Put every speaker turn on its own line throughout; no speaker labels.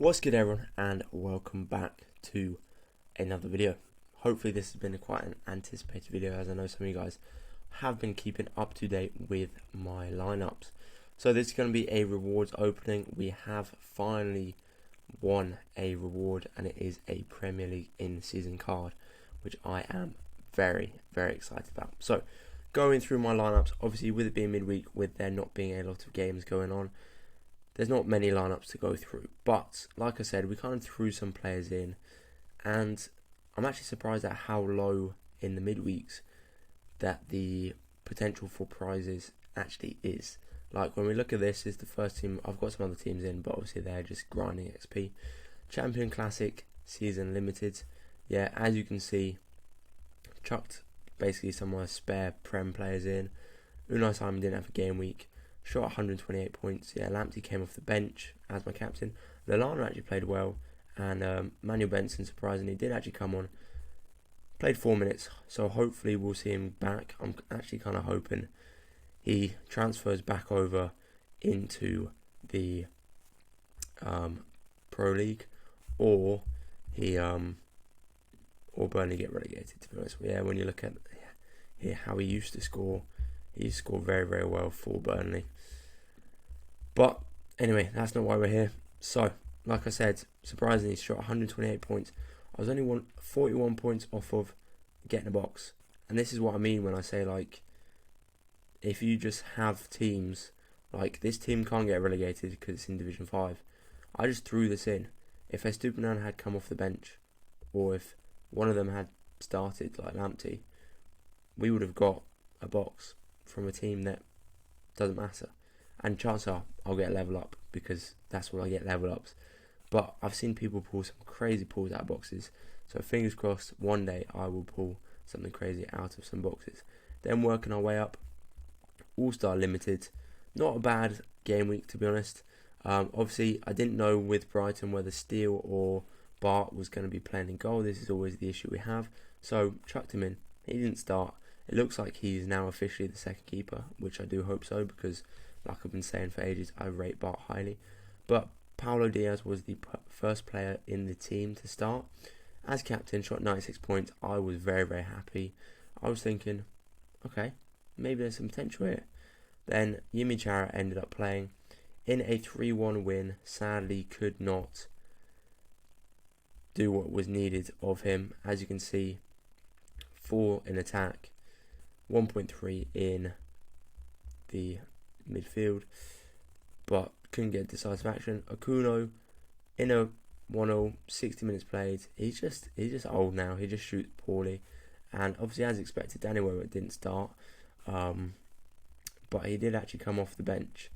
What's good, everyone, and welcome back to another video. Hopefully this has been quite an anticipated video, as I know some of you guys have been keeping up to date with my lineups. So this is going to be a rewards opening. We have finally won a reward, and it is a Premier League in-season card, which I am very excited about. So going through my lineups, obviously with it being midweek, with there not being a lot of games going on, there's not many lineups to go through, but like I said, we kind of threw some players in, and I'm actually surprised at how low in the midweeks that the potential for prizes actually is. Like when we look at this, is the first team. I've got some other teams in, but obviously they're just grinding XP. Champion Classic Season Limited. Yeah, as you can see, chucked basically some of my spare Prem players in. Unai Simon didn't have a game week. Shot 128 points. Yeah, Lamptey came off the bench as my captain. Lallana actually played well, and Manuel Benson, surprisingly, did actually come on. Played 4 minutes, so hopefully we'll see him back. I'm actually kind of hoping he transfers back over into the Pro League, or or Burnley get relegated. To be honest, yeah, when you look at here how he used to score. He scored very well for Burnley. But anyway, that's not why we're here. So, like I said, surprisingly, he shot 128 points. I was only 41 points off of getting a box. And this is what I mean when I say, like, if you just have teams, like this team can't get relegated because it's in Division 5. I just threw this in. If Estupiñán had come off the bench, or if one of them had started, like Lamptey, we would have got a box from a team that doesn't matter, and chances are I'll get a level up because that's what I get, level ups. But I've seen people pull some crazy pulls out of boxes, so fingers crossed one day I will pull something crazy out of some boxes. Then working our way up, All-Star Limited, not a bad game week to be honest. Obviously I didn't know with Brighton whether Steele or Bart was going to be playing in goal. This is always the issue we have, so chucked him in. He didn't start. It looks like he's now officially the second keeper, which I do hope so, because like I've been saying for ages, I rate Bart highly. But Paulo Diaz was the first player in the team to start. As captain, shot 96 points. I was very happy. I was thinking, okay, maybe there's some potential here. Then Yimi Chara ended up playing in a 3-1 win. Sadly, could not do what was needed of him. As you can see, 4 in attack, 1.3 in the midfield, but couldn't get decisive action. Okuno in a 1-0, 60 minutes played. He's just old now. He just shoots poorly, and obviously as expected, Danny Welbeck didn't start, but he did actually come off the bench.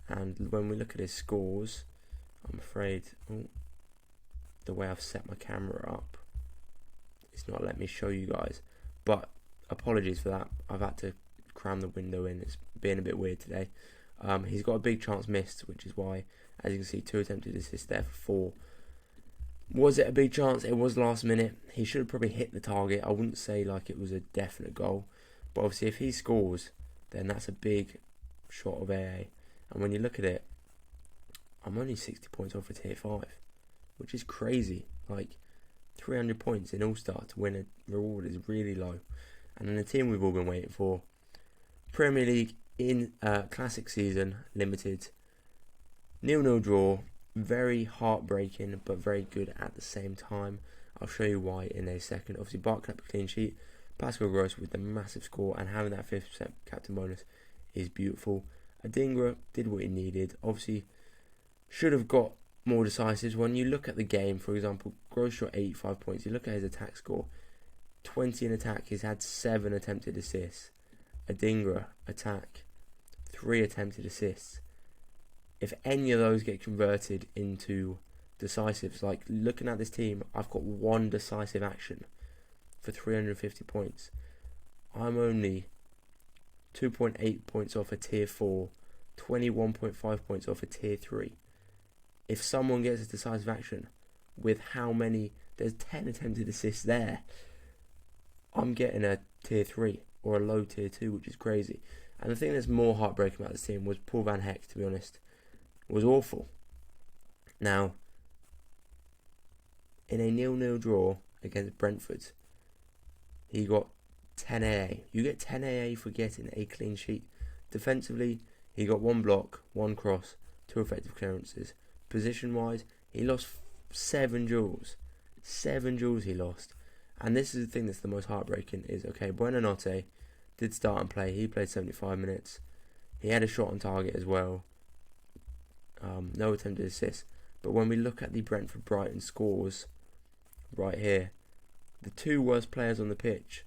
And when we look at his scores, I'm afraid the way I've set my camera up, it's not letting me show you guys, but apologies for that. I've had to cram the window in. It's been a bit weird today. He's got a big chance missed, which is why, as you can see, 2 attempted assists there for 4. Was it a big chance? It was last minute. He should have probably hit the target. I wouldn't say like it was a definite goal, but obviously if he scores, then that's a big shot of AA. And when you look at it, I'm only 60 points off for tier 5, which is crazy. Like 300 points in All-Star to win a reward is really low. And then the team we've all been waiting for, Premier League in Classic Season Limited, 0-0 draw, very heartbreaking but very good at the same time. I'll show you why in a second. Obviously Bart kept a clean sheet, Pascal Gross with the massive score, and having that 50% captain bonus is beautiful. Adingra did what he needed. Obviously should have got more decisive. When you look at the game, for example, Gross shot 85 points. You look at his attack score, 20 in attack. He's had 7 attempted assists. Adingra attack, 3 attempted assists. If any of those get converted into decisives, like looking at this team, I've got 1 decisive action for 350 points. I'm only 2.8 points off a tier 4, 21.5 points off a tier 3. If someone gets a decisive action with how many, there's 10 attempted assists there, I'm getting a tier 3 or a low tier 2, which is crazy. And the thing that's more heartbreaking about this team was Paul Van Heck, to be honest, was awful. Now, in a 0-0 draw against Brentford, he got 10 AA. You get 10 AA for getting a clean sheet. Defensively, he got 1 block, 1 cross, 2 effective clearances. Position-wise, he lost 7 duels. 7 duels he lost. And this is the thing that's the most heartbreaking is, okay, Buonanotte did start and play. He played 75 minutes. He had a shot on target as well. No attempted assists. But when we look at the Brentford-Brighton scores right here, the 2 worst players on the pitch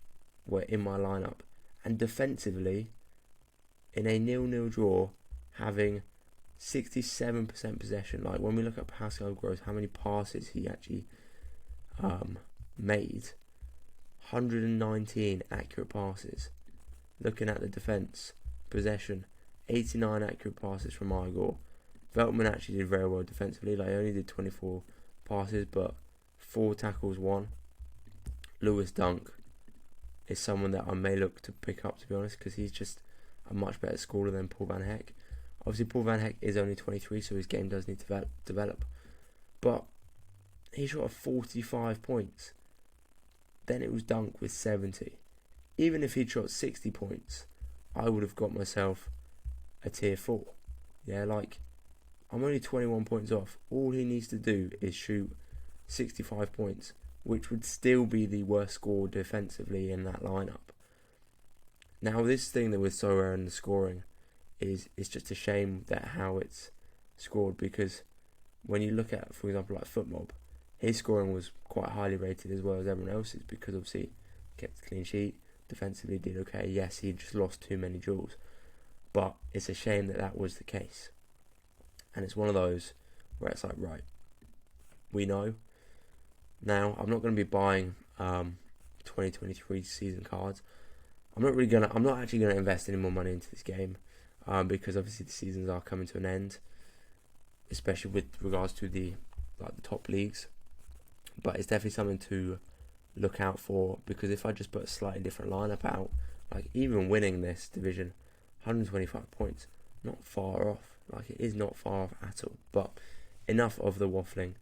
were in my lineup. And defensively, in a 0-0 draw, having 67% possession. Like when we look at Pascal Gross, how many passes he actually made, 119 accurate passes. Looking at the defence, possession, 89 accurate passes from Igor. Veltman actually did very well defensively. Like, he only did 24 passes, but 4 tackles, 1. Lewis Dunk is someone that I may look to pick up, to be honest, because he's just a much better scorer than Paul Van Heck. Obviously, Paul Van Heck is only 23, so his game does need to develop. But he shot 45 points. Then it was Dunk with 70. Even if he'd shot 60 points, I would have got myself a tier 4. Yeah, like, I'm only 21 points off. All he needs to do is shoot 65 points, which would still be the worst score defensively in that lineup. Now, this thing that with Sorare and the scoring is just a shame that how it's scored, because when you look at, for example, like FootMob, his scoring was quite highly rated as well as everyone else's, because obviously kept a clean sheet, defensively did okay. Yes, he just lost too many duels, but it's a shame that that was the case. And it's one of those where it's like, right, we know. Now, I'm not going to be buying 2023 season cards. I'm not actually going to invest any more money into this game, because obviously the seasons are coming to an end, especially with regards to the top leagues. But it's definitely something to look out for, because if I just put a slightly different lineup out, like even winning this division, 125 points, not far off. Like, it is not far off at all. But enough of the waffling.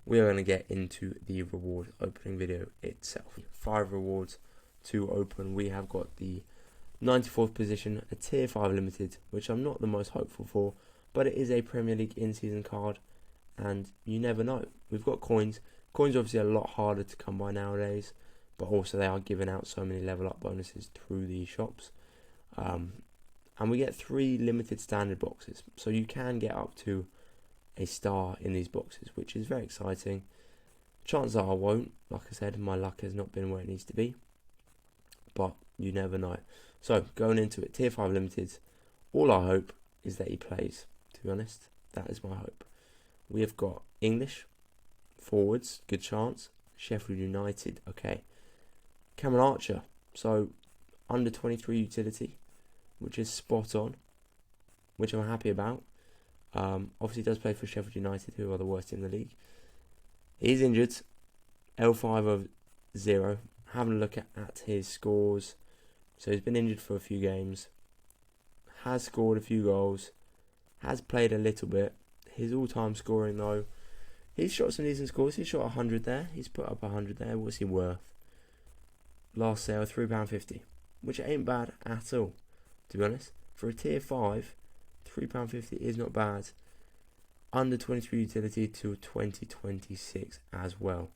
We are going to get into the reward opening video itself. 5 rewards to open. We have got the 94th position, a tier 5 limited, which I'm not the most hopeful for, but it is a Premier League in-season card, and you never know. We've got coins. Coins are obviously a lot harder to come by nowadays, but also they are giving out so many level up bonuses through the shops. And we get 3 limited standard boxes, so you can get up to a star in these boxes, which is very exciting. Chances are I won't. Like I said, my luck has not been where it needs to be, but you never know. So going into it, tier 5 limited, all I hope is that he plays, to be honest. That is my hope. We have got English forwards, good chance. Sheffield United, okay. Cameron Archer, so under 23 utility, which is spot on, which I'm happy about. Obviously does play for Sheffield United, who are the worst in the league. He's injured, L5 of 0. Having a look at his scores. So he's been injured for a few games, has scored a few goals, has played a little bit. His all-time scoring though, he's shot some decent scores. He's shot 100 there, he's put up 100 there. What's he worth? Last sale, £3.50, which ain't bad at all, to be honest. For a tier 5, £3.50 is not bad. Under 23 utility to 2026 as well.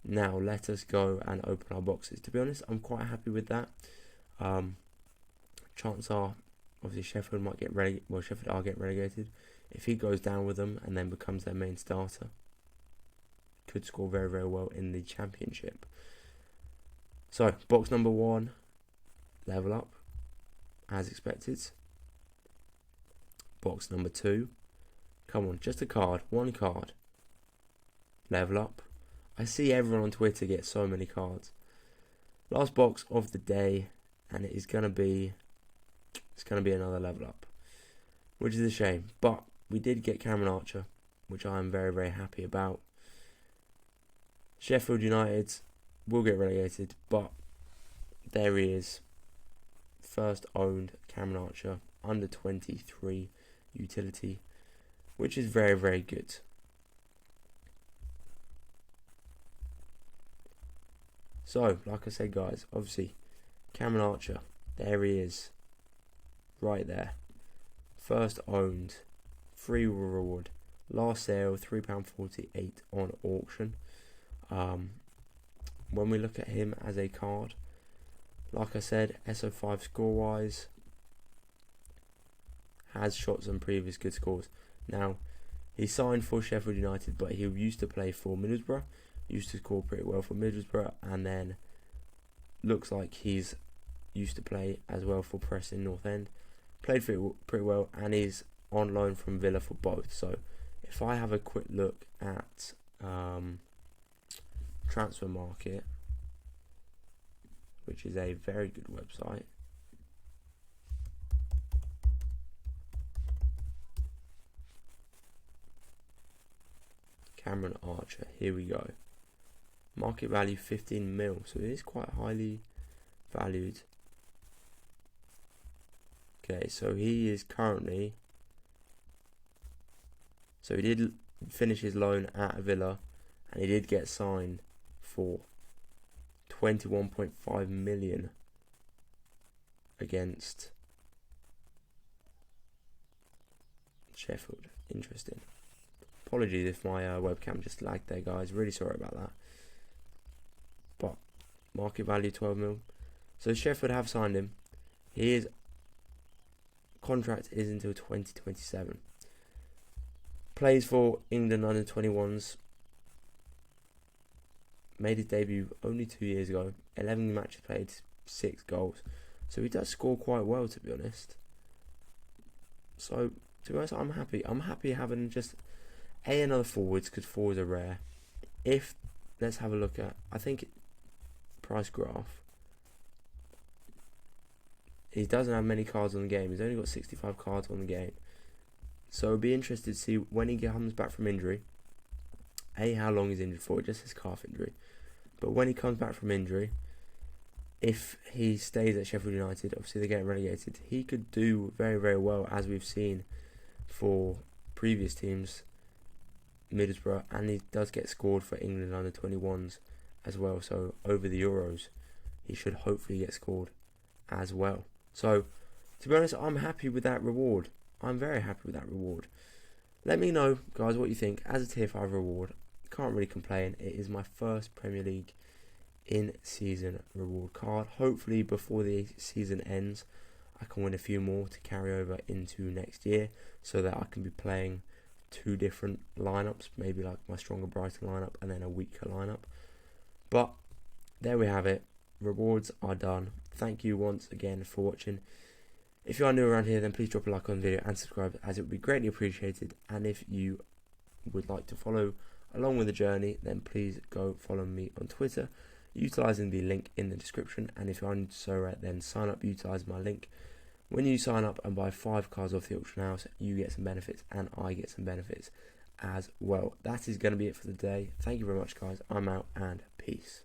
Now let us go and open our boxes. To be honest, I'm quite happy with that. Chances are, obviously Sheffield might get Sheffield are getting relegated. If he goes down with them and then becomes their main starter, could score very, very well in the Championship. So box number 1, level up, as expected. Box number 2, come on, just a card, 1 card, level up. I see everyone on Twitter get so many cards. Last box of the day, and it's gonna be another level up, which is a shame. But we did get Cameron Archer, which I am very, very happy about. Sheffield United will get relegated, but there he is. First owned Cameron Archer, under 23 utility, which is very, very good. So, like I said, guys, obviously, Cameron Archer, there he is, right there. First owned, free reward, last sale £3.48 on auction. When we look at him as a card, like I said, SO5 score wise, has shot some previous good scores. Now, he signed for Sheffield United, but he used to play for Middlesbrough, used to score pretty well for Middlesbrough, and then looks like he's used to play as well for Preston North End. Played pretty well, and he's on loan from Villa for both. So if I have a quick look at Transfer Market, which is a very good website, Cameron Archer, here we go. Market value 15 mil, so it is quite highly valued. Okay, so he is currently, so he did finish his loan at Villa, and he did get signed for 21.5 million against Sheffield. Interesting. Apologies if my webcam just lagged there, guys. Really sorry about that. But market value 12 mil. So Sheffield have signed him. His contract is until 2027. Plays for England under 21s. Made his debut only 2 years ago. 11 matches played, 6 goals. So he does score quite well, to be honest. So to be honest, I'm happy. I'm happy having just another forwards, because forwards are rare. If, let's have a look at, I think, price graph. He doesn't have many cards on the game. He's only got 65 cards on the game. So it'll be interesting to see when he comes back from injury. How long he's injured for. It just says calf injury. But when he comes back from injury, if he stays at Sheffield United, obviously they're getting relegated, he could do very, very well, as we've seen for previous teams, Middlesbrough, and he does get scored for England under 21s as well. So over the Euros, he should hopefully get scored as well. So to be honest, I'm happy with that reward. I'm very happy with that reward. Let me know, guys, what you think. As a tier 5 reward, can't really complain. It is my first Premier League in-season reward card. Hopefully before the season ends, I can win a few more to carry over into next year, so that I can be playing 2 different lineups, maybe like my stronger Brighton lineup and then a weaker lineup. But there we have it. Rewards are done. Thank you once again for watching. If you are new around here, then please drop a like on the video and subscribe, as it would be greatly appreciated. And if you would like to follow along with the journey, then please go follow me on Twitter, utilising the link in the description. And if you are new to Sorare, then sign up, utilise my link. When you sign up and buy 5 cards off the auction house, you get some benefits and I get some benefits as well. That is going to be it for the day. Thank you very much, guys. I'm out, and peace.